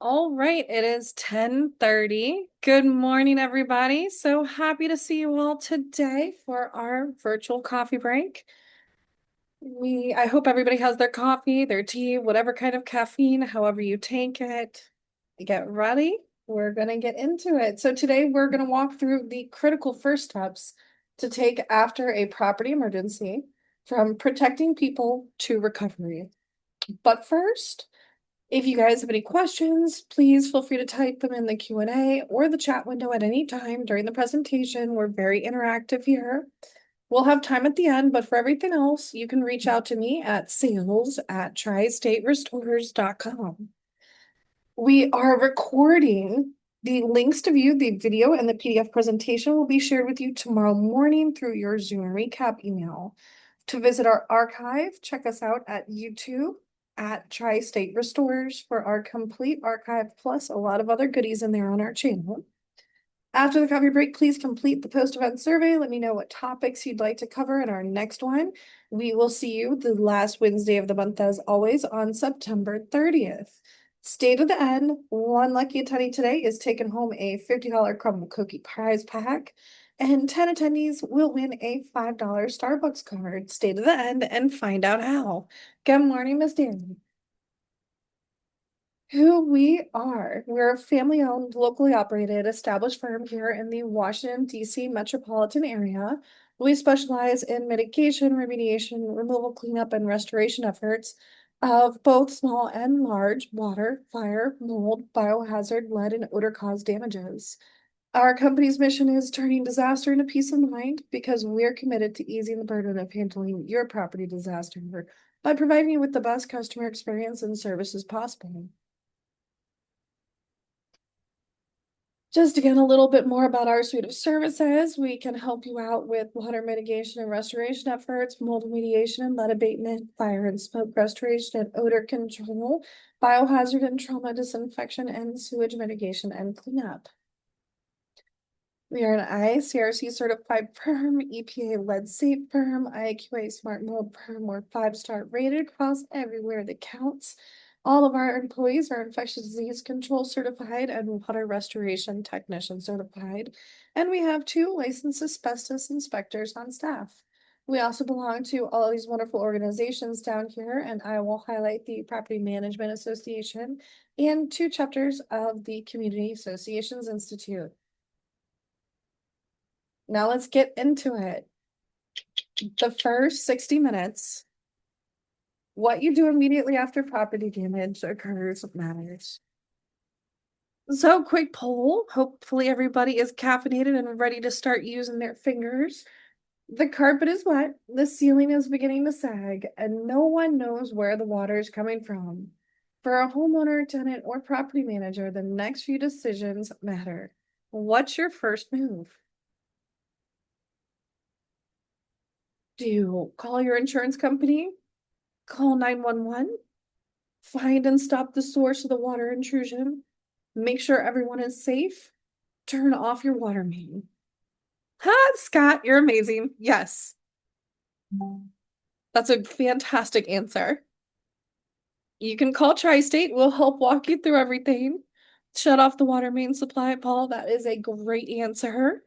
All right, it is 10:30. Good morning, everybody. So happy to see you all today for our virtual coffee break. I hope everybody has their coffee, their tea, whatever kind of caffeine, however you take it. Get ready. We're going to get into it. So today we're going to walk through the critical first steps to take after a property emergency, from protecting people to recovery. But first, if you guys have any questions, please feel free to type them in the Q&A or the chat window at any time during the presentation. We're very interactive here. We'll have time at the end, but for everything else, you can reach out to me at sales@tristaterestorers.com. We are recording. The links to view the video and the PDF presentation will be shared with you tomorrow morning through your Zoom recap email. To visit our archive, check us out at YouTube at Tri-State Restorers for our complete archive, plus a lot of other goodies in there on our channel. After the coffee break, please complete the post-event survey. Let me know what topics you'd like to cover in our next one. We will see you the last Wednesday of the month, as always, on September 30th. Stay to the end. One lucky attendee today is taking home a $50 crumble cookie prize pack, and 10 attendees will win a $5 Starbucks card. Stay to the end and find out how. Good morning, Miss Danny. Who we are. We're a family-owned, locally operated, established firm here in the Washington, D.C. metropolitan area. We specialize in mitigation, remediation, removal, cleanup, and restoration efforts of both small and large water, fire, mold, biohazard, lead, and odor-caused damages. Our company's mission is turning disaster into peace of mind, because we're committed to easing the burden of handling your property disaster by providing you with the best customer experience and services possible. Just again, a little bit more about our suite of services. We can help you out with water mitigation and restoration efforts, mold remediation and lead abatement, fire and smoke restoration and odor control, biohazard and trauma disinfection, and sewage mitigation and cleanup. We are an ICRC certified firm, EPA lead safe firm, IAQA smart mold firm. We're 5-star rated across everywhere that counts. All of our employees are infectious disease control certified and water restoration technician certified. And we have 2 licensed asbestos inspectors on staff. We also belong to all these wonderful organizations down here, and I will highlight the Property Management Association and 2 chapters of the Community Associations Institute. Now let's get into it. The first 60 minutes, what you do immediately after property damage occurs matters. So, quick poll. Hopefully everybody is caffeinated and ready to start using their fingers. The carpet is wet, the ceiling is beginning to sag, and no one knows where the water is coming from. For a homeowner, tenant, or property manager, the next few decisions matter. What's your first move? Do you call your insurance company? Call 911? Find and stop the source of the water intrusion? Make sure everyone is safe? Turn off your water main. Ha, Scott, you're amazing. Yes. That's a fantastic answer. You can call Tri-State. We'll help walk you through everything. Shut off the water main supply, Paul. That is a great answer.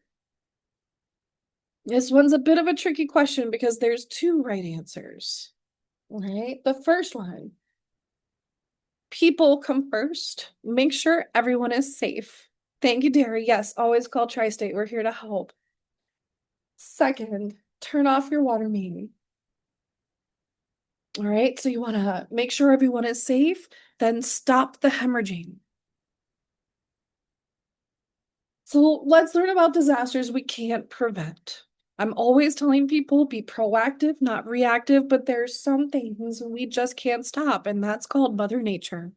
This one's a bit of a tricky question because there's 2 right answers. All right, the first one. People come first. Make sure everyone is safe. Thank you, Derry. Yes, always call Tri-State. We're here to help. Second, turn off your water main. All right, so you want to make sure everyone is safe, then stop the hemorrhaging. So let's learn about disasters we can't prevent. I'm always telling people be proactive, not reactive, but there's some things we just can't stop, and that's called Mother Nature.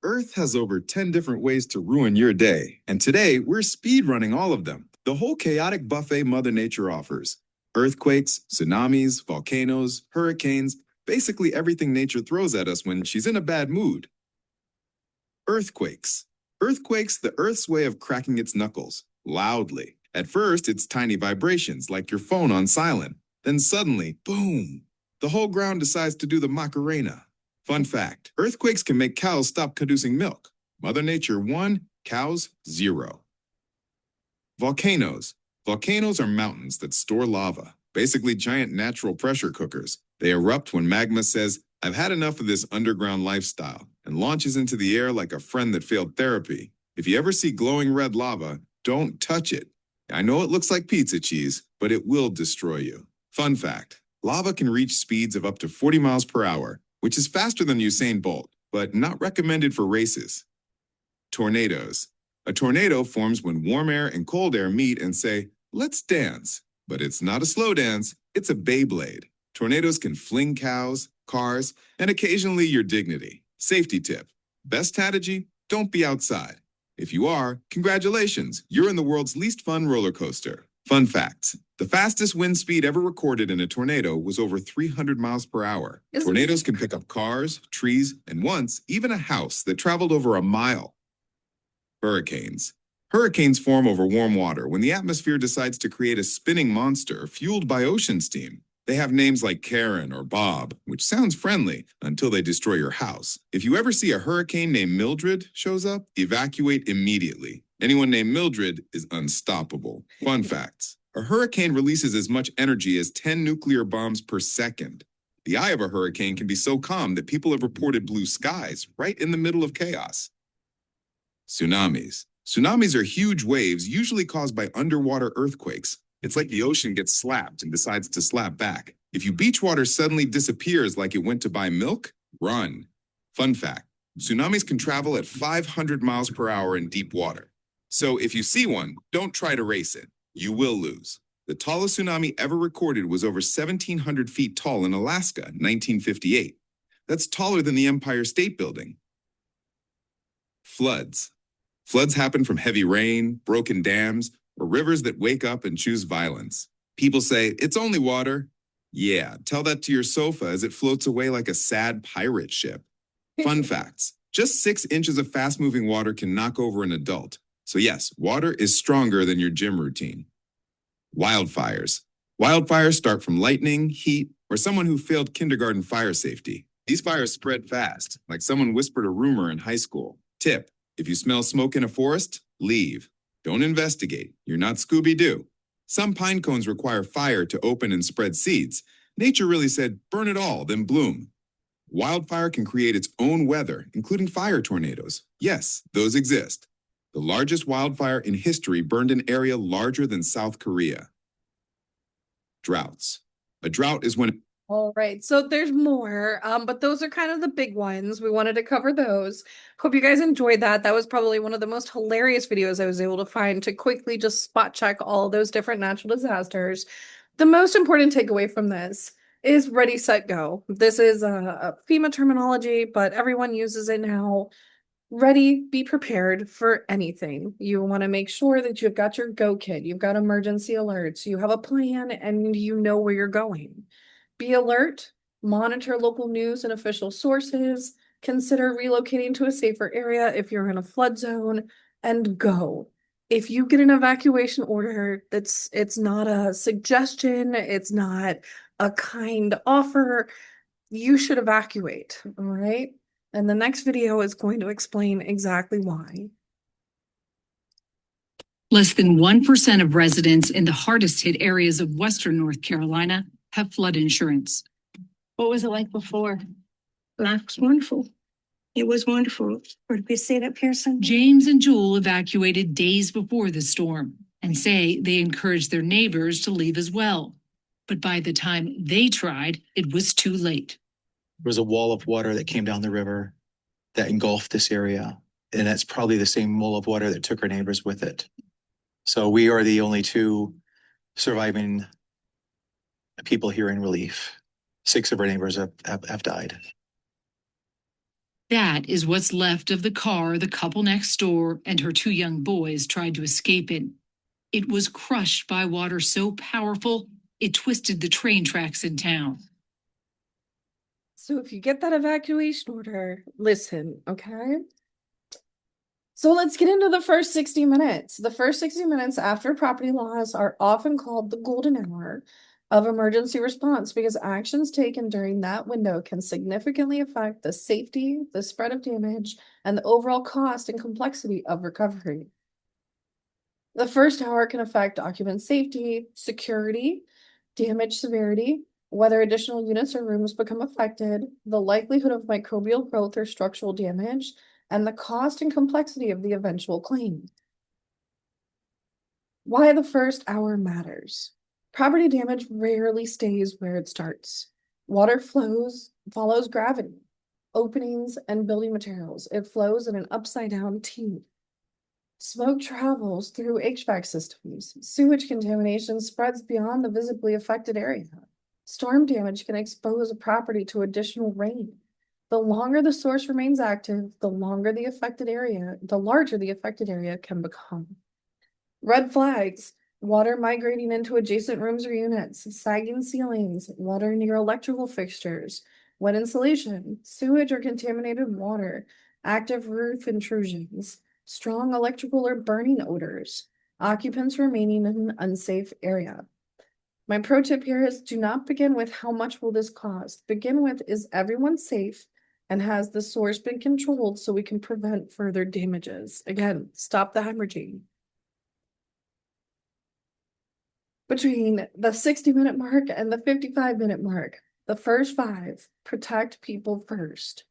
Earth has over 10 different ways to ruin your day, and today we're speed running all of them. The whole chaotic buffet Mother Nature offers. Earthquakes, tsunamis, volcanoes, hurricanes, basically everything nature throws at us when she's in a bad mood. Earthquakes. Earthquakes, the Earth's way of cracking its knuckles, loudly. At first, it's tiny vibrations like your phone on silent. Then suddenly, boom, the whole ground decides to do the Macarena. Fun fact, earthquakes can make cows stop producing milk. Mother Nature 1, cows 0. Volcanoes. Volcanoes are mountains that store lava, basically giant natural pressure cookers. They erupt when magma says, I've had enough of this underground lifestyle, and launches into the air like a friend that failed therapy. If you ever see glowing red lava, don't touch it. I know it looks like pizza cheese, but it will destroy you. Fun fact, lava can reach speeds of up to 40 miles per hour, which is faster than Usain Bolt, but not recommended for races. Tornadoes. A tornado forms when warm air and cold air meet and say, let's dance. But it's not a slow dance, it's a Beyblade. Tornadoes can fling cows, cars, and occasionally your dignity. Safety tip. Best strategy, don't be outside. If you are, congratulations, you're in the world's least fun roller coaster. Fun facts. The fastest wind speed ever recorded in a tornado was over 300 miles per hour. Tornadoes can pick up cars, trees, and once, even a house that traveled over a mile. Hurricanes. Hurricanes form over warm water when the atmosphere decides to create a spinning monster fueled by ocean steam. They have names like Karen or Bob, which sounds friendly until they destroy your house. If you ever see a hurricane named Mildred shows up, evacuate immediately. Anyone named Mildred is unstoppable. Fun facts. A hurricane releases as much energy as 10 nuclear bombs per second. The eye of a hurricane can be so calm that people have reported blue skies right in the middle of chaos. Tsunamis. Tsunamis are huge waves usually caused by underwater earthquakes. It's like the ocean gets slapped and decides to slap back. If your beach water suddenly disappears like it went to buy milk, run. Fun fact, tsunamis can travel at 500 miles per hour in deep water. So if you see one, don't try to race it. You will lose. The tallest tsunami ever recorded was over 1,700 feet tall in Alaska, 1958. That's taller than the Empire State Building. Floods. Floods happen from heavy rain, broken dams, or rivers that wake up and choose violence. People say, it's only water. Yeah, tell that to your sofa as it floats away like a sad pirate ship. Fun facts. Just 6 inches of fast-moving water can knock over an adult. So yes, water is stronger than your gym routine. Wildfires. Wildfires start from lightning, heat, or someone who failed kindergarten fire safety. These fires spread fast, like someone whispered a rumor in high school. Tip, if you smell smoke in a forest, leave. Don't investigate. You're not Scooby-Doo. Some pine cones require fire to open and spread seeds. Nature really said, burn it all, then bloom. Wildfire can create its own weather, including fire tornadoes. Yes, those exist. The largest wildfire in history burned an area larger than South Korea. Droughts. A drought is when... All right, so there's more, but those are kind of the big ones. We wanted to cover those. Hope you guys enjoyed that. That was probably one of the most hilarious videos I was able to find to quickly just spot check all those different natural disasters. The most important takeaway from this is ready, set, go. This is a FEMA terminology, but everyone uses it now. Ready, be prepared for anything. You want to make sure that you've got your go kit, you've got emergency alerts, you have a plan, and you know where you're going. Be alert, monitor local news and official sources, consider relocating to a safer area if you're in a flood zone, and go. If you get an evacuation order, it's not a suggestion, it's not a kind offer, you should evacuate, all right? And the next video is going to explain exactly why. Less than 1% of residents in the hardest hit areas of Western North Carolina have flood insurance. What was it like before? Life was wonderful. It was wonderful. Would we say that, Pearson? James and Jewel evacuated days before the storm and say they encouraged their neighbors to leave as well. But by the time they tried, it was too late. There was a wall of water that came down the river that engulfed this area. And that's probably the same wall of water that took our neighbors with it. So we are the only 2 surviving people here in relief. 6 of our neighbors have died. That is what's left of the car the couple next door and her 2 young boys tried to escape in. It was crushed by water so powerful, it twisted the train tracks in town. So if you get that evacuation order, listen, okay? So let's get into the first 60 minutes. The first 60 minutes after property loss are often called the golden hour. of emergency response because actions taken during that window can significantly affect the safety, the spread of damage, and the overall cost and complexity of recovery. The first hour can affect occupant safety, security, damage severity, whether additional units or rooms become affected, the likelihood of microbial growth or structural damage, and the cost and complexity of the eventual claim. Why the first hour matters. Property damage rarely stays where it starts. Water follows gravity, openings, and building materials. It flows in an upside down T. Smoke travels through HVAC systems. Sewage contamination spreads beyond the visibly affected area. Storm damage can expose a property to additional rain. The longer the source remains active, the larger the affected area can become. Red flags: water migrating into adjacent rooms or units, sagging ceilings, water near electrical fixtures, wet insulation, sewage or contaminated water, active roof intrusions, strong electrical or burning odors, occupants remaining in an unsafe area. My pro tip here is do not begin with how much will this cost. Begin with, is everyone safe and has the source been controlled so we can prevent further damages? Again, stop the hemorrhaging. Between the 60-minute mark and the 55-minute mark, the first 5, protect people first.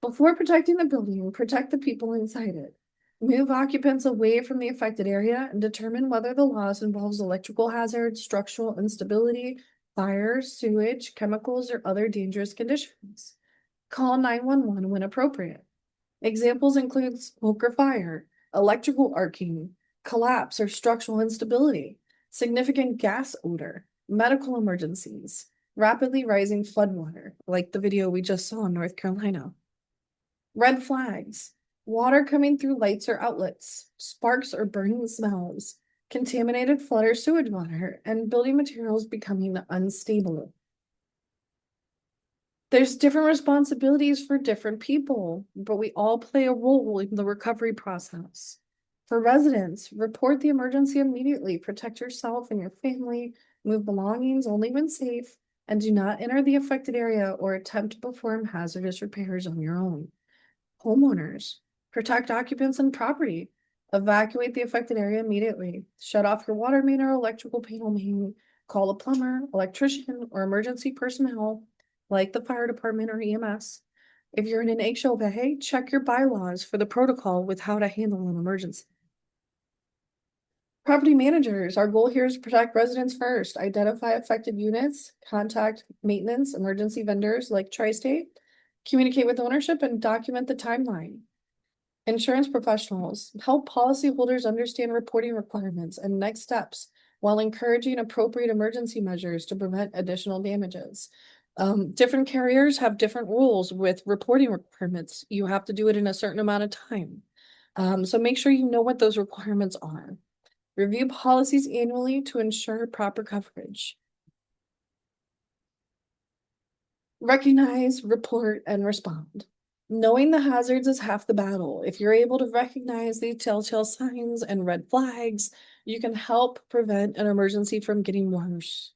Before protecting the building, protect the people inside it. Move occupants away from the affected area and determine whether the loss involves electrical hazards, structural instability, fire, sewage, chemicals, or other dangerous conditions. Call 911 when appropriate. Examples include smoke or fire, electrical arcing, collapse or structural instability, significant gas odor, medical emergencies, rapidly rising floodwater, like the video we just saw in North Carolina. Red flags: water coming through lights or outlets, sparks or burning smells, contaminated flood or sewage water, and building materials becoming unstable. There's different responsibilities for different people, but we all play a role in the recovery process. For residents, report the emergency immediately, protect yourself and your family, move belongings only when safe, and do not enter the affected area or attempt to perform hazardous repairs on your own. Homeowners, protect occupants and property. Evacuate the affected area immediately. Shut off your water main or electrical panel main. Call a plumber, electrician, or emergency personnel like the fire department or EMS. If you're in an HOA, check your bylaws for the protocol with how to handle an emergency. Property managers, our goal here is to protect residents first. Identify affected units, contact maintenance, emergency vendors like Tri-State, communicate with ownership, and document the timeline. Insurance professionals, help policyholders understand reporting requirements and next steps while encouraging appropriate emergency measures to prevent additional damages. Different carriers have different rules with reporting requirements. You have to do it in a certain amount of time. So make sure you know what those requirements are. Review policies annually to ensure proper coverage. Recognize, report, and respond. Knowing the hazards is half the battle. If you're able to recognize the telltale signs and red flags, you can help prevent an emergency from getting worse.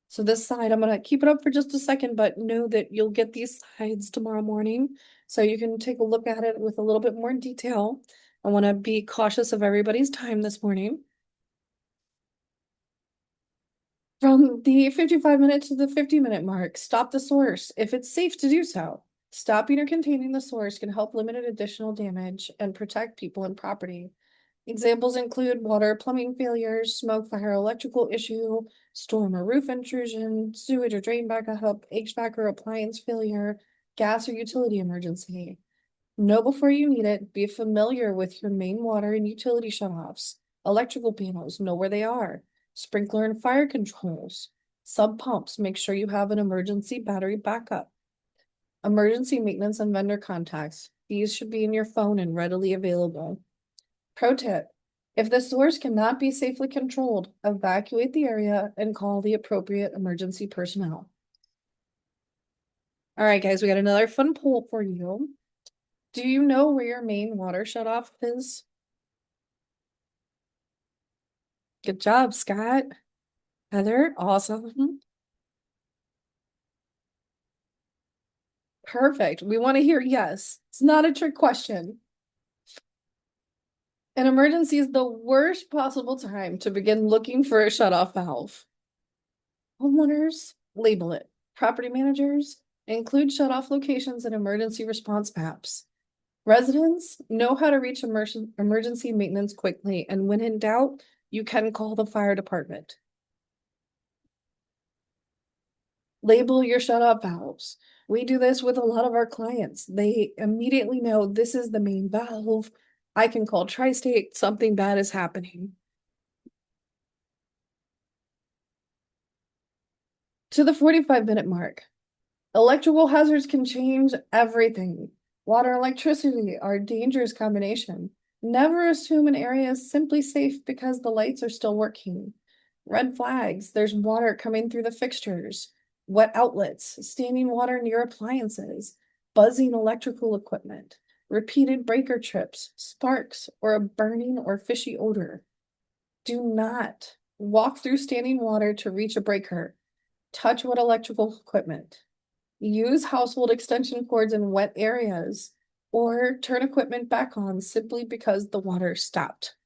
So this side, I'm gonna keep it up for just a second, but know that you'll get these slides tomorrow morning, so you can take a look at it with a little bit more detail. I wanna be cautious of everybody's time this morning. From the 55-minute to the 50-minute mark, stop the source if it's safe to do so. Stopping or containing the source can help limit additional damage and protect people and property. Examples include water, plumbing failures, smoke, fire, electrical issue, storm or roof intrusion, sewage or drain backup, HVAC or appliance failure, gas or utility emergency. Know before you need it. Be familiar with your main water and utility shutoffs. Electrical panels, know where they are. Sprinkler and fire controls. Sub pumps, make sure you have an emergency battery backup. Emergency maintenance and vendor contacts. These should be in your phone and readily available. Pro tip: if the source cannot be safely controlled, evacuate the area and call the appropriate emergency personnel. All right, guys, we got another fun poll for you. Do you know where your main water shutoff is? Good job, Scott. Heather, awesome. Perfect. We want to hear yes. It's not a trick question. An emergency is the worst possible time to begin looking for a shutoff valve. Homeowners, label it. Property managers, include shutoff locations in emergency response maps. Residents know how to reach emergency maintenance quickly, and when in doubt, you can call the fire department. Label your shutoff valves. We do this with a lot of our clients. They immediately know this is the main valve. I can call Tri-State, something bad is happening. To the 45-minute mark. Electrical hazards can change everything. Water and electricity are a dangerous combination. Never assume an area is simply safe because the lights are still working. Red flags, there's water coming through the fixtures. Wet outlets, standing water near appliances, buzzing electrical equipment, repeated breaker trips, sparks, or a burning or fishy odor. Do not walk through standing water to reach a breaker. Touch wet electrical equipment. Use household extension cords in wet areas, or turn equipment back on simply because the water stopped.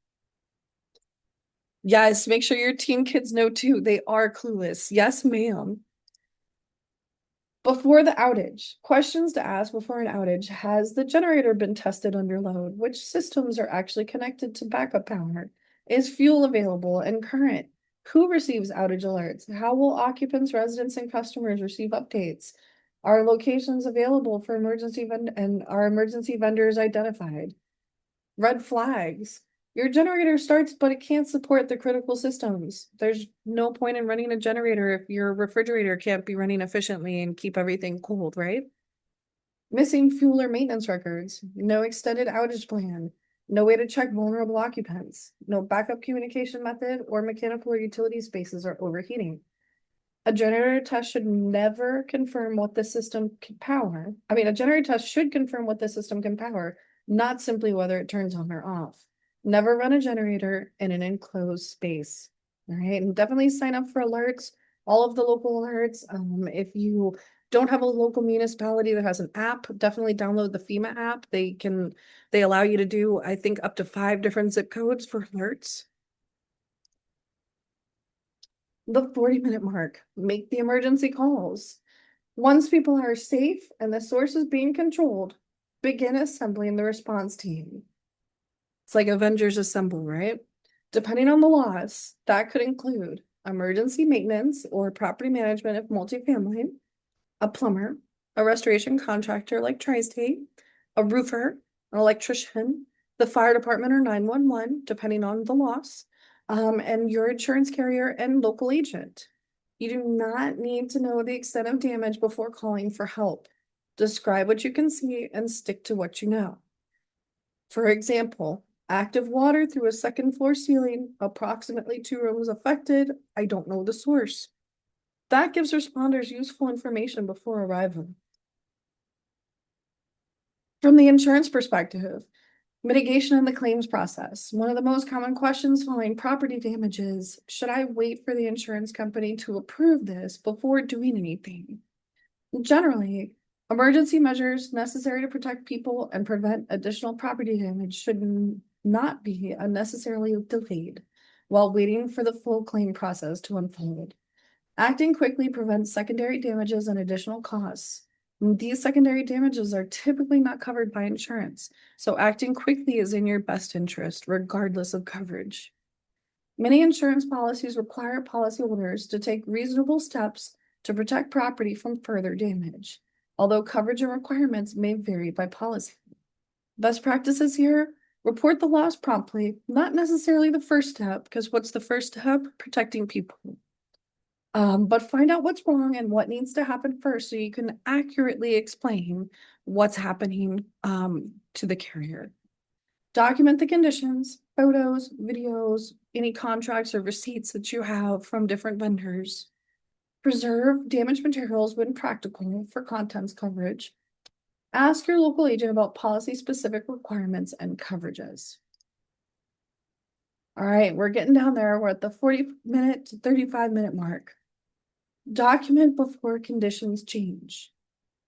Yes, make sure your teen kids know too. They are clueless. Yes, ma'am. Before the outage, questions to ask before an outage. Has the generator been tested under load? Which systems are actually connected to backup power? Is fuel available and current? Who receives outage alerts? How will occupants, residents, and customers receive updates? Are locations available for emergency and are emergency vendors identified? Red flags. Your generator starts, but it can't support the critical systems. There's no point in running a generator if your refrigerator can't be running efficiently and keep everything cold, right? Missing fuel or maintenance records, no extended outage plan, no way to check vulnerable occupants, no backup communication method, or mechanical or utility spaces are overheating. A generator test should never confirm what the system can power. A generator test should confirm what the system can power, not simply whether it turns on or off. Never run a generator in an enclosed space. All right, and definitely sign up for alerts, all of the local alerts. If you don't have a local municipality that has an app, definitely download the FEMA app. They allow you to do, I think, up to 5 different zip codes for alerts. The 40-minute mark, make the emergency calls. Once people are safe and the source is being controlled, begin assembling the response team. It's like Avengers Assemble, right? Depending on the loss, that could include emergency maintenance or property management if multifamily, a plumber, a restoration contractor like Tri-State, a roofer, an electrician, the fire department or 911, depending on the loss, and your insurance carrier and local agent. You do not need to know the extent of damage before calling for help. Describe what you can see and stick to what you know. For example, active water through a second floor ceiling, approximately 2 rooms affected. I don't know the source. That gives responders useful information before arrival. From the insurance perspective, mitigation in the claims process. One of the most common questions following property damage is, should I wait for the insurance company to approve this before doing anything? Generally, emergency measures necessary to protect people and prevent additional property damage should not be unnecessarily delayed while waiting for the full claim process to unfold. Acting quickly prevents secondary damages and additional costs. These secondary damages are typically not covered by insurance, so acting quickly is in your best interest, regardless of coverage. Many insurance policies require policyholders to take reasonable steps to protect property from further damage, although coverage and requirements may vary by policy. Best practices here: report the loss promptly, not necessarily the first step, because what's the first step? Protecting people. But find out what's wrong and what needs to happen first so you can accurately explain what's happening to the carrier. Document the conditions, photos, videos, any contracts or receipts that you have from different vendors. Preserve damaged materials when practical for contents coverage. Ask your local agent about policy-specific requirements and coverages. All right, we're getting down there. We're at the 40-minute to 35-minute mark. Document before conditions change.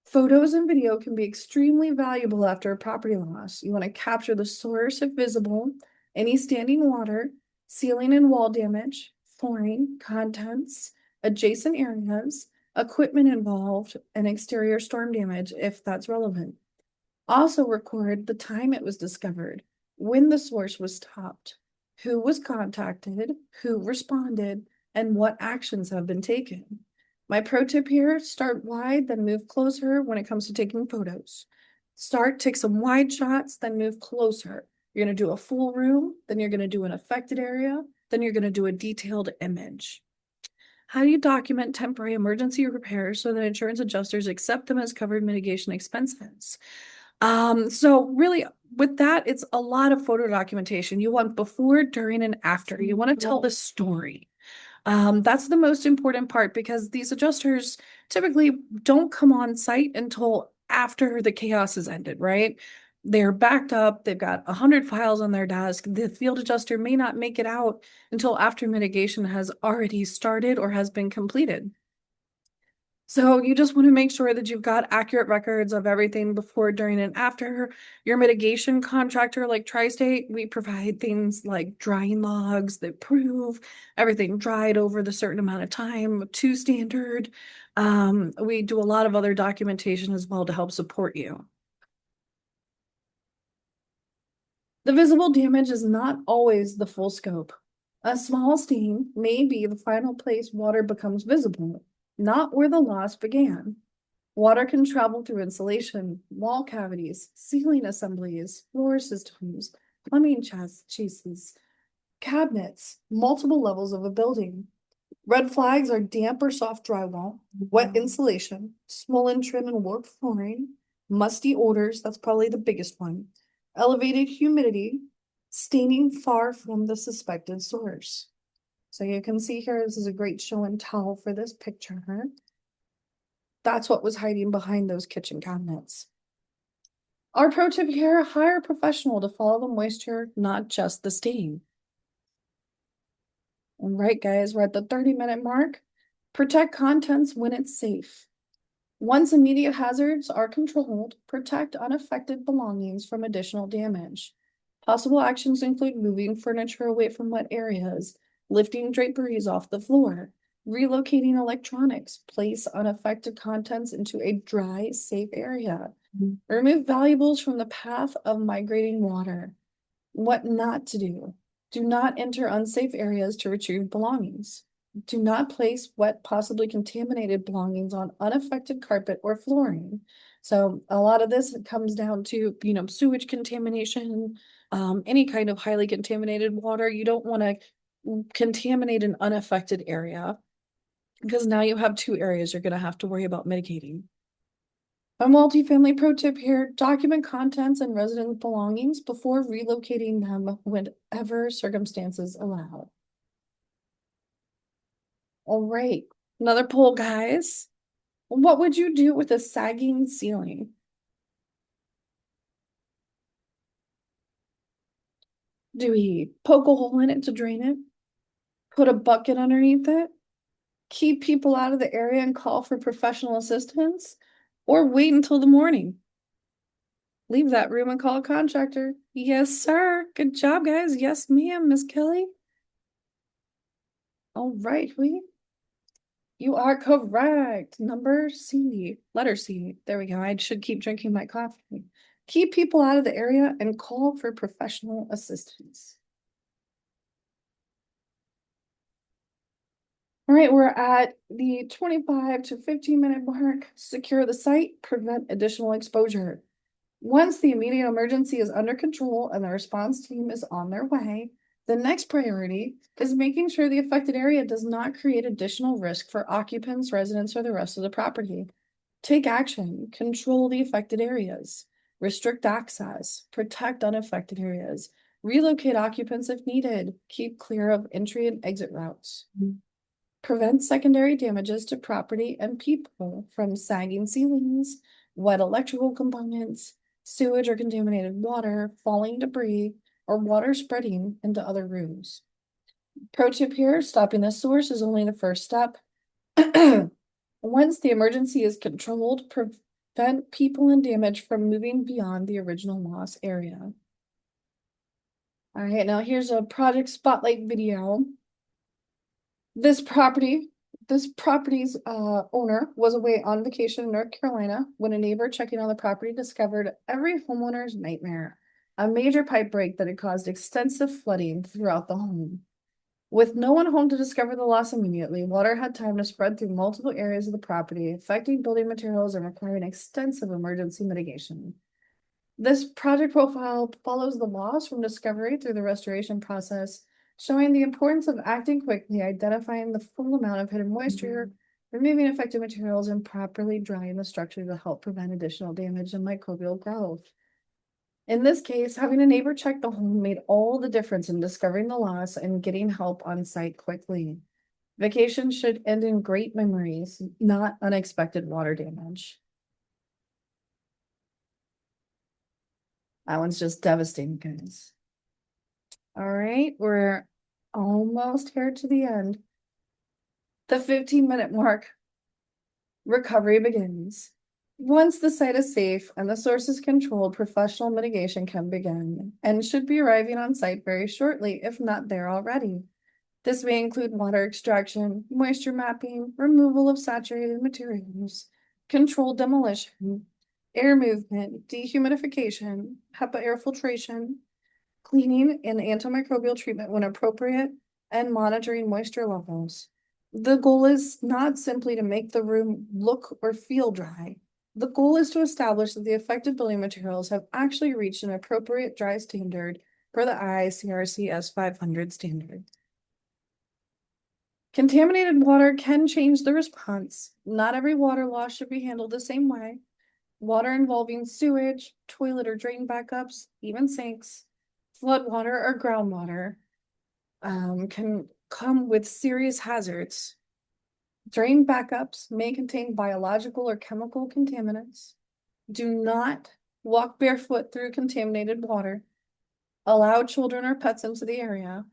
Photos and video can be extremely valuable after a property loss. You want to capture the source if visible, any standing water, ceiling and wall damage, flooring, contents, adjacent areas, equipment involved, and exterior storm damage if that's relevant. Also record the time it was discovered, when the source was stopped, who was contacted, who responded, and what actions have been taken. My pro tip here, start wide, then move closer when it comes to taking photos. Take some wide shots, then move closer. You're gonna do a full room, then you're gonna do an affected area, then you're gonna do a detailed image. How do you document temporary emergency repairs so that insurance adjusters accept them as covered mitigation expenses? So really with that, it's a lot of photo documentation. You want before, during, and after. You want to tell the story. That's the most important part because these adjusters typically don't come on site until after the chaos has ended, right? They're backed up, they've got 100 files on their desk. The field adjuster may not make it out until after mitigation has already started or has been completed. So you just want to make sure that you've got accurate records of everything before, during, and after. Your mitigation contractor like Tri-State, we provide things like drying logs that prove everything dried over the certain amount of time to standard. We do a lot of other documentation as well to help support you. The visible damage is not always the full scope. A small stain may be the final place water becomes visible, not where the loss began. Water can travel through insulation, wall cavities, ceiling assemblies, floor systems, plumbing chases, cabinets, multiple levels of a building. Red flags are damp or soft drywall, wet insulation, swollen trim and warped flooring, musty odors, that's probably the biggest one, elevated humidity, staining far from the suspected source. So you can see here, this is a great show and tell for this picture. That's what was hiding behind those kitchen cabinets. Our pro tip here, hire a professional to follow the moisture, not just the stain. All right, guys, we're at the 30-minute mark. Protect contents when it's safe. Once immediate hazards are controlled, protect unaffected belongings from additional damage. Possible actions include moving furniture away from wet areas, lifting draperies off the floor, relocating electronics, place unaffected contents into a dry, safe area. Remove valuables from the path of migrating water. What not to do. Do not enter unsafe areas to retrieve belongings. Do not place wet, possibly contaminated belongings on unaffected carpet or flooring. So a lot of this comes down to, sewage contamination, any kind of highly contaminated water. You don't want to contaminate an unaffected area because now you have two areas you're going to have to worry about mitigating. A multifamily pro tip here, document contents and resident belongings before relocating them whenever circumstances allow. All right, another poll, guys. What would you do with a sagging ceiling? Do we poke a hole in it to drain it? Put a bucket underneath it? Keep people out of the area and call for professional assistance? Or wait until the morning? Leave that room and call a contractor. Yes, sir. Good job, guys. Yes, ma'am, Miss Kelly. All right, you are correct. Number C, letter C. There we go. I should keep drinking my coffee. Keep people out of the area and call for professional assistance. All right, we're at the 25 to 15-minute mark. Secure the site, prevent additional exposure. Once the immediate emergency is under control and the response team is on their way, the next priority is making sure the affected area does not create additional risk for occupants, residents, or the rest of the property. Take action, control the affected areas, restrict access, protect unaffected areas, relocate occupants if needed, keep clear of entry and exit routes. Prevent secondary damages to property and people from sagging ceilings, wet electrical components, sewage or contaminated water, falling debris, or water spreading into other rooms. Pro tip here, stopping the source is only the first step. Once the emergency is controlled, prevent people and damage from moving beyond the original loss area. All right, now here's a project spotlight video. This property's owner was away on vacation in North Carolina when a neighbor checking on the property discovered every homeowner's nightmare, a major pipe break that had caused extensive flooding throughout the home. With no one home to discover the loss immediately, water had time to spread through multiple areas of the property, affecting building materials and requiring extensive emergency mitigation. This project profile follows the loss from discovery through the restoration process, showing the importance of acting quickly, identifying the full amount of hidden moisture, removing affected materials, and properly drying the structure to help prevent additional damage and microbial growth. In this case, having a neighbor check the home made all the difference in discovering the loss and getting help on site quickly. Vacation should end in great memories, not unexpected water damage. That one's just devastating, guys. All right, we're almost here to the end. The 15-minute mark. Recovery begins. Once the site is safe and the source is controlled, professional mitigation can begin and should be arriving on site very shortly, if not there already. This may include water extraction, moisture mapping, removal of saturated materials, controlled demolition, air movement, dehumidification, HEPA air filtration, cleaning and antimicrobial treatment when appropriate, and monitoring moisture levels. The goal is not simply to make the room look or feel dry. The goal is to establish that the affected building materials have actually reached an appropriate dry standard per the ICRC S500 standard. Contaminated water can change the response. Not every water loss should be handled the same way. Water involving sewage, toilet or drain backups, even sinks, flood water or groundwater can come with serious hazards. Drain backups may contain biological or chemical contaminants. Do not walk barefoot through contaminated water. Allow children or pets into the area.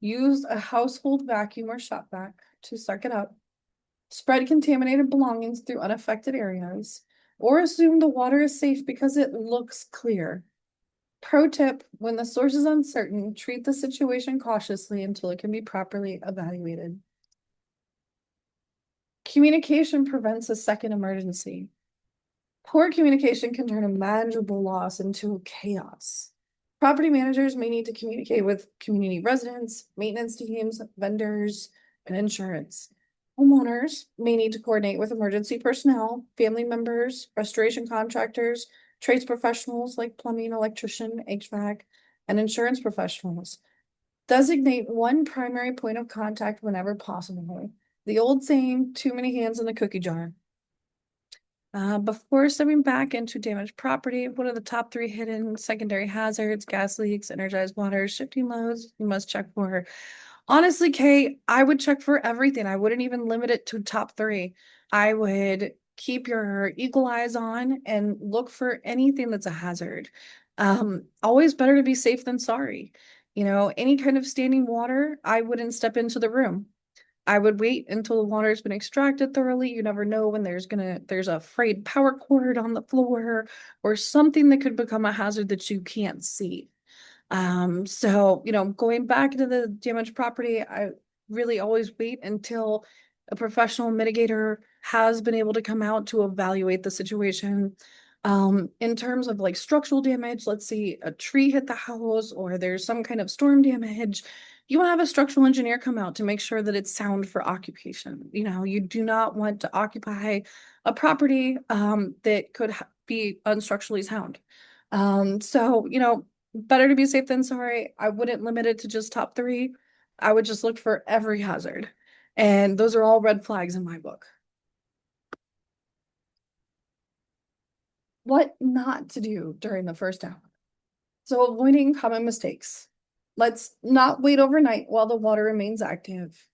Use a household vacuum or shop vac to suck it up. Spread contaminated belongings through unaffected areas, or assume the water is safe because it looks clear. Pro tip, when the source is uncertain, treat the situation cautiously until it can be properly evaluated. Communication prevents a second emergency. Poor communication can turn a manageable loss into chaos. Property managers may need to communicate with community residents, maintenance teams, vendors, and insurance. Homeowners may need to coordinate with emergency personnel, family members, restoration contractors, trades professionals like plumbing, electrician, HVAC, and insurance professionals. Designate one primary point of contact whenever possible. The old saying, too many hands in the cookie jar. Before stepping back into damaged property, what are the top 3 hidden secondary hazards? Gas leaks, energized water, shifting loads you must check for. Honestly, Kay, I would check for everything. I wouldn't even limit it to top 3. I would keep your eagle eyes on and look for anything that's a hazard. Always better to be safe than sorry. You know, any kind of standing water, I wouldn't step into the room. I would wait until the water's been extracted thoroughly. You never know when there's a frayed power cord on the floor or something that could become a hazard that you can't see. So, you know, going back into the damaged property, I really always wait until a professional mitigator has been able to come out to evaluate the situation. In terms of like structural damage, let's see a tree hit the house or there's some kind of storm damage. You want to have a structural engineer come out to make sure that it's sound for occupation. You know, you do not want to occupy a property that could be unstructurally sound. So, you know, better to be safe than sorry. I wouldn't limit it to just top 3. I would just look for every hazard. And those are all red flags in my book. What not to do during the first hour. So avoiding common mistakes. Let's not wait overnight while the water remains active.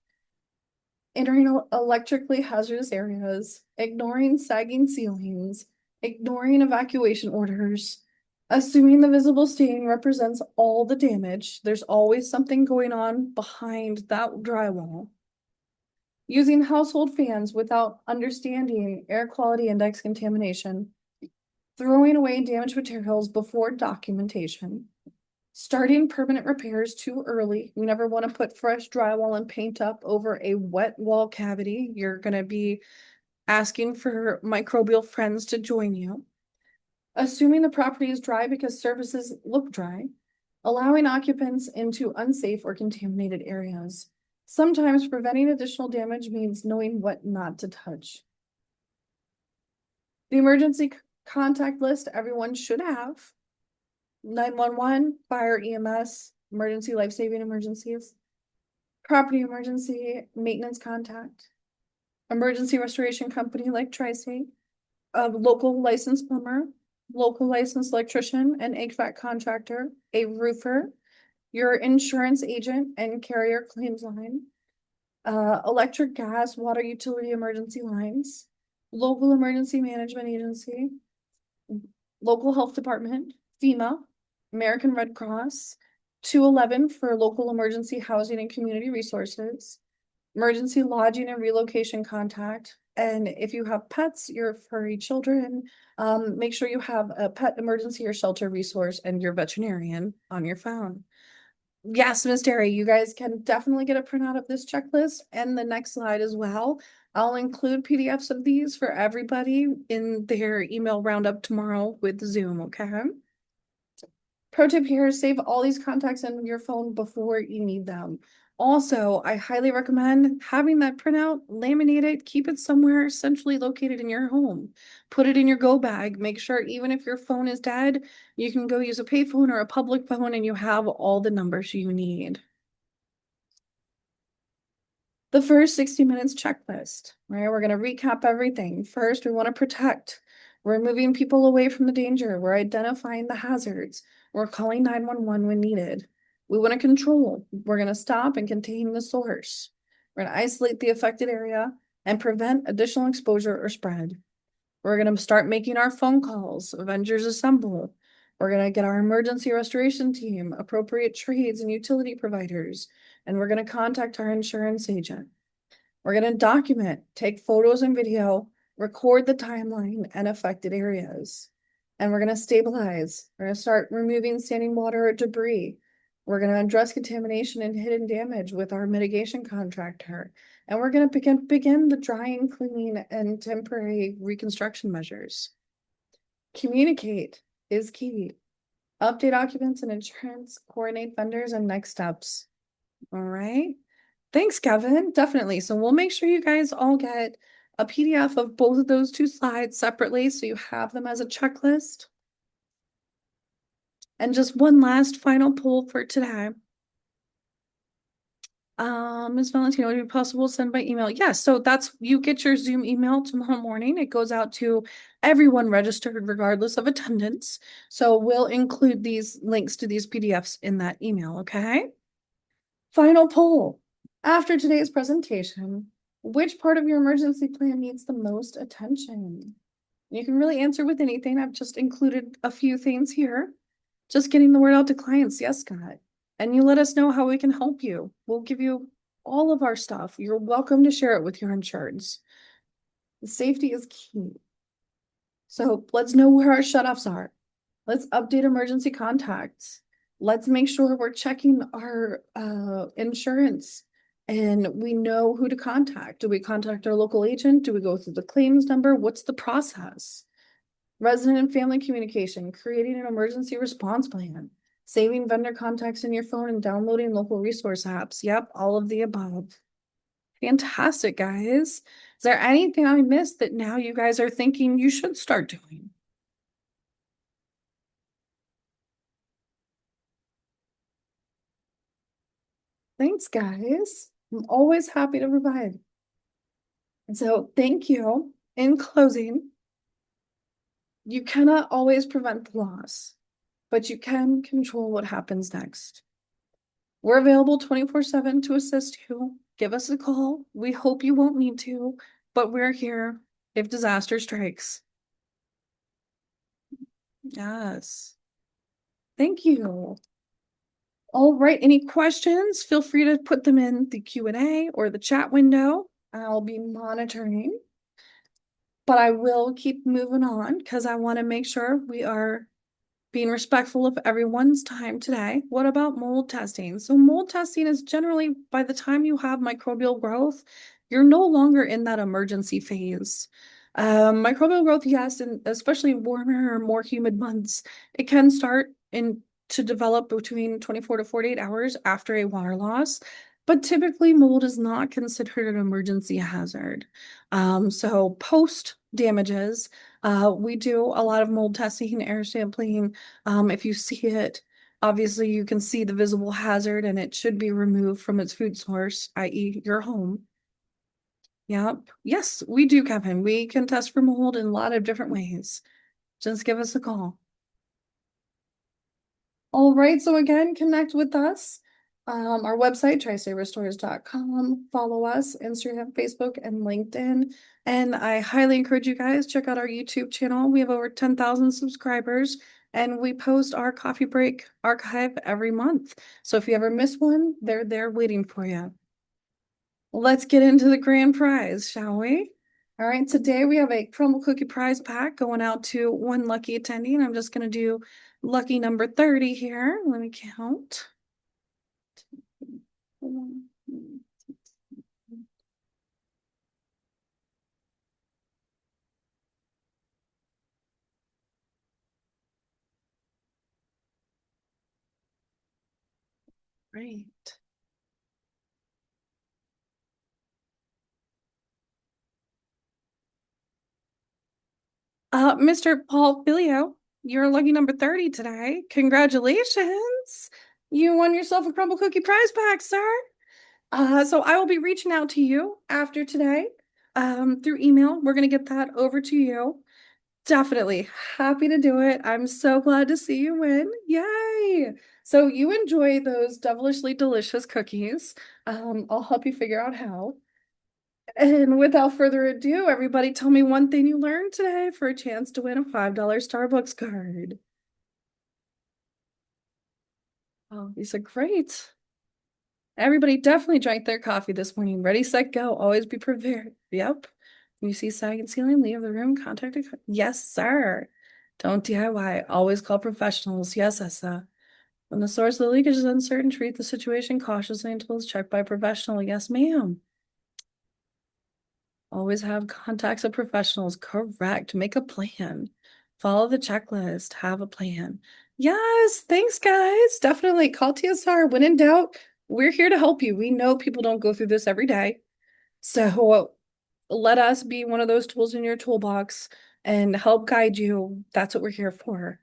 Entering electrically hazardous areas, ignoring sagging ceilings, ignoring evacuation orders, assuming the visible stain represents all the damage. There's always something going on behind that drywall. Using household fans without understanding air quality index contamination. throwing away damaged materials before documentation, starting permanent repairs too early. You never want to put fresh drywall and paint up over a wet wall cavity. You're going to be asking for microbial friends to join you. Assuming the property is dry because surfaces look dry, allowing occupants into unsafe or contaminated areas. Sometimes preventing additional damage means knowing what not to touch. The emergency contact list everyone should have: 911, fire, EMS, emergency, life-saving emergencies, property emergency, maintenance contact, emergency restoration company like Tri-State, a local licensed plumber, local licensed electrician and HVAC contractor, a roofer, your insurance agent and carrier claims line, electric, gas, water utility emergency lines, local emergency management agency, local health department, FEMA, American Red Cross, 211 for local emergency housing and community resources, emergency lodging and relocation contact. And if you have pets, your furry children, make sure you have a pet emergency or shelter resource and your veterinarian on your phone. Yes, Miss Terry, you guys can definitely get a printout of this checklist and the next slide as well. I'll include PDFs of these for everybody in their email roundup tomorrow with Zoom, okay? Pro tip here, save all these contacts in your phone before you need them. Also, I highly recommend having that printout, laminate it, keep it somewhere centrally located in your home. Put it in your go bag. Make sure even if your phone is dead, you can go use a payphone or a public phone and you have all the numbers you need. The first 60 minutes checklist, right? We're going to recap everything. First, we want to protect. We're moving people away from the danger. We're identifying the hazards. We're calling 911 when needed. We want to control. We're going to stop and contain the source. We're going to isolate the affected area and prevent additional exposure or spread. We're going to start making our phone calls. Avengers assemble. We're going to get our emergency restoration team, appropriate trades and utility providers, and we're going to contact our insurance agent. We're going to document, take photos and video, record the timeline and affected areas. And we're going to stabilize. We're going to start removing standing water or debris. We're going to address contamination and hidden damage with our mitigation contractor. And we're going to begin the drying, cleaning, and temporary reconstruction measures. Communicate is key. Update occupants and insurance, coordinate vendors, and next steps. All right. Thanks, Kevin. Definitely. So we'll make sure you guys all get a PDF of both of those two slides separately so you have them as a checklist. And just one last final poll for today. Ms. Valentino, would it be possible to send by email? Yes, so that's, you get your Zoom email tomorrow morning. It goes out to everyone registered regardless of attendance. So we'll include these links to these PDFs in that email, okay? Final poll. After today's presentation, which part of your emergency plan needs the most attention? You can really answer with anything. I've just included a few things here. Just getting the word out to clients. Yes, Scott. And you let us know how we can help you. We'll give you all of our stuff. You're welcome to share it with your insureds. Safety is key. So let's know where our shutoffs are. Let's update emergency contacts. Let's make sure we're checking our insurance and we know who to contact. Do we contact our local agent? Do we go through the claims number? What's the process? Resident and family communication, creating an emergency response plan, saving vendor contacts in your phone and downloading local resource apps. Yep, all of the above. Fantastic, guys. Is there anything I missed that now you guys are thinking you should start doing? Thanks, guys. I'm always happy to provide. And so thank you. In closing, you cannot always prevent the loss, but you can control what happens next. We're available 24/7 to assist you. Give us a call. We hope you won't need to, but we're here if disaster strikes. Yes. Thank you. All right, any questions? Feel free to put them in the Q&A or the chat window. I'll be monitoring. But I will keep moving on because I want to make sure we are being respectful of everyone's time today. What about mold testing? So mold testing is generally by the time you have microbial growth, you're no longer in that emergency phase. Microbial growth, yes, and especially warmer or more humid months, it can start in to develop between 24 to 48 hours after a water loss. But typically, mold is not considered an emergency hazard. So post damages, we do a lot of mold testing, air sampling. If you see it, obviously you can see the visible hazard and it should be removed from its food source, i.e. your home. Yep. Yes, we do, Kevin. We can test for mold in a lot of different ways. Just give us a call. All right, so again, connect with us. Our website, trisaverstores.com. Follow us, Instagram, Facebook, and LinkedIn. And I highly encourage you guys, check out our YouTube channel. We have over 10,000 subscribers, and we post our coffee break archive every month. So if you ever miss one, they're there waiting for you. Let's get into the grand prize, shall we? All right, today we have a crumble cookie prize pack going out to one lucky attendee, and I'm just going to do lucky number 30 here. Let me count. Great. Mr. Paul Filio, you're lucky number 30 today. Congratulations. You won yourself a crumble cookie prize pack, sir. So I will be reaching out to you after today, through email. We're gonna get that over to you. Definitely happy to do it. I'm so glad to see you win. Yay! So you enjoy those devilishly delicious cookies. I'll help you figure out how. And without further ado, everybody tell me one thing you learned today for a chance to win a $5 Starbucks card. Oh, these are great. Everybody definitely drank their coffee this morning. Ready, set, go. Always be prepared. Yep. You see sagging ceiling, leave the room, contact a. Yes, sir. Don't DIY. Always call professionals. Yes, Essa. When the source of the leakage is uncertain, treat the situation cautiously until it's checked by a professional. Yes, ma'am. Always have contacts of professionals. Correct. Make a plan. Follow the checklist. Have a plan. Yes, thanks, guys. Definitely call TSR. When in doubt, we're here to help you. We know people don't go through this every day. So let us be one of those tools in your toolbox and help guide you. That's what we're here for.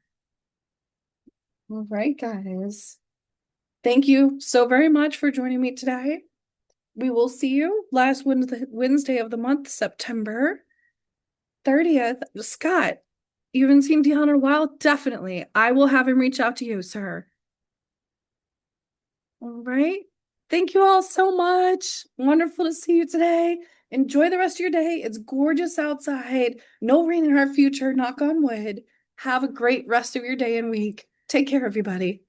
All right, guys. Thank you so very much for joining me today. We will see you last Wednesday of the month, September 30th. Scott, you haven't seen Dion in a while? Definitely. I will have him reach out to you, sir. All right. Thank you all so much. Wonderful to see you today. Enjoy the rest of your day. It's gorgeous outside. No rain in our future, knock on wood. Have a great rest of your day and week. Take care, everybody.